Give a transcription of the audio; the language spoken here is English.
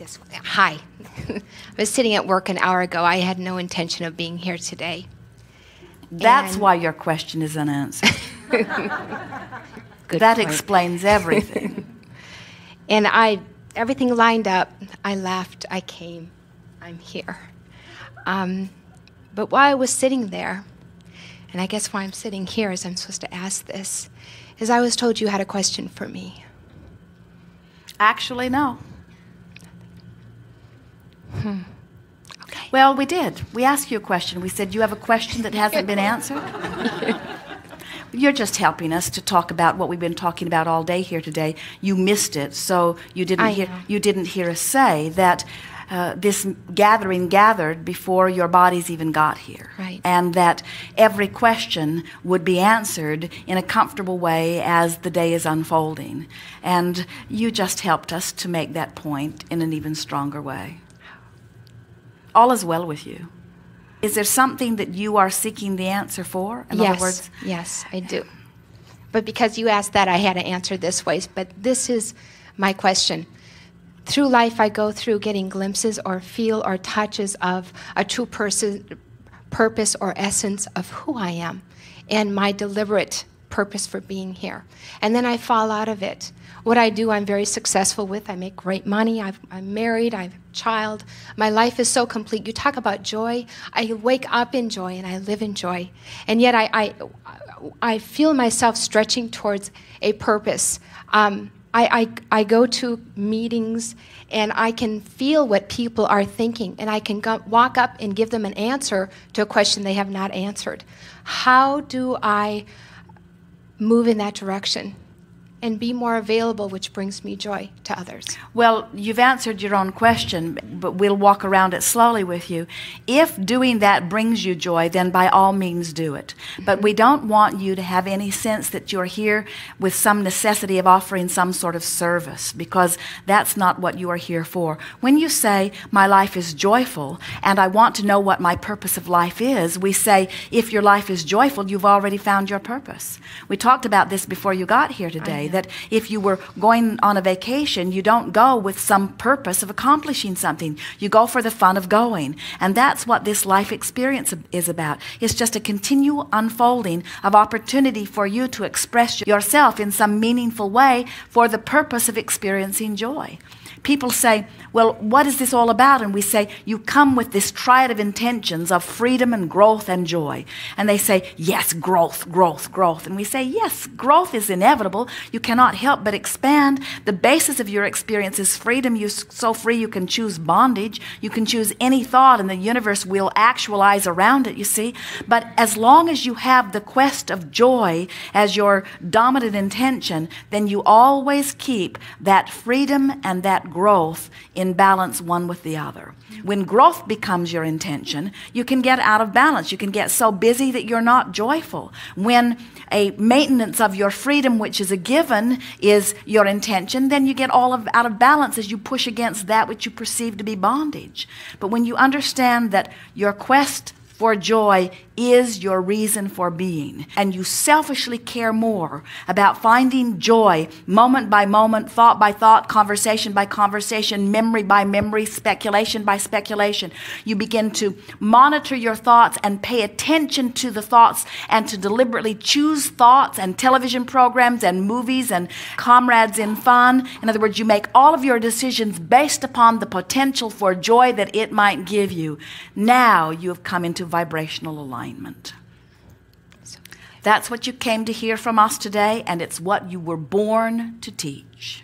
This way. Hi. I was sitting at work an hour ago. I had no intention of being here today. That's why your question is unanswered. That explains everything. And everything lined up. I left. I came. I'm here. But while I was sitting there, and I guess why I'm sitting here is I'm supposed to ask this, is I was told you had a question for me. Actually, no. Okay. Well, we did. We asked you a question. We said, you have a question that hasn't been answered? You're just helping us to talk about what we've been talking about all day here today. You missed it, so you didn't hear us say that this gathering gathered before your bodies even got here. Right. And that every question would be answered in a comfortable way as the day is unfolding. And you just helped us to make that point in an even stronger way. All is well with you. Is there something that you are seeking the answer for? In other words, yes, I do. But because you asked that, I had to answer this way. But this is my question. Through life, I go through getting glimpses or feel or touches of a true purpose or essence of who I am and my deliberate purpose for being here. And then I fall out of it. What I do, I'm very successful with. I make great money. I'm married. I have a child. My life is so complete. You talk about joy. I wake up in joy and I live in joy. And yet I feel myself stretching towards a purpose. I go to meetings and I can feel what people are thinking, and I can walk up and give them an answer to a question they have not answered. How do I move in that direction and be more available, which brings me joy to others? Well, you've answered your own question, but we'll walk around it slowly with you. If doing that brings you joy, then by all means do it. But we don't want you to have any sense that you're here with some necessity of offering some sort of service, because that's not what you are here for. When you say, my life is joyful, and I want to know what my purpose of life is, we say, if your life is joyful, you've already found your purpose. We talked about this before you got here today, that if you were going on a vacation, you don't go with some purpose of accomplishing something. You go for the fun of going. And that's what this life experience is about. It's just a continual unfolding of opportunity for you to express yourself in some meaningful way for the purpose of experiencing joy. People say, well, what is this all about? And we say, you come with this triad of intentions of freedom and growth and joy. And they say, yes, growth, growth, growth. And we say, yes, growth is inevitable. You cannot help but expand. The basis of your experience is freedom. You're so free you can choose bondage. You can choose any thought, and the universe will actualize around it, you see. But as long as you have the quest of joy as your dominant intention, then you always keep that freedom and that growth in balance, one with the other. When growth becomes your intention, you can get out of balance. You can get so busy that you're not joyful. When a maintenance of your freedom, which is a given, is your intention, then you get out of balance as you push against that which you perceive to be bondage. But when you understand that your quest for joy is your reason for being, and you selfishly care more about finding joy moment by moment, thought by thought, conversation by conversation, memory by memory, speculation by speculation. You begin to monitor your thoughts and pay attention to the thoughts and to deliberately choose thoughts and television programs and movies and comrades in fun. In other words, you make all of your decisions based upon the potential for joy that it might give you. Now you have come into vibrational alignment. That's what you came to hear from us today, and it's what you were born to teach.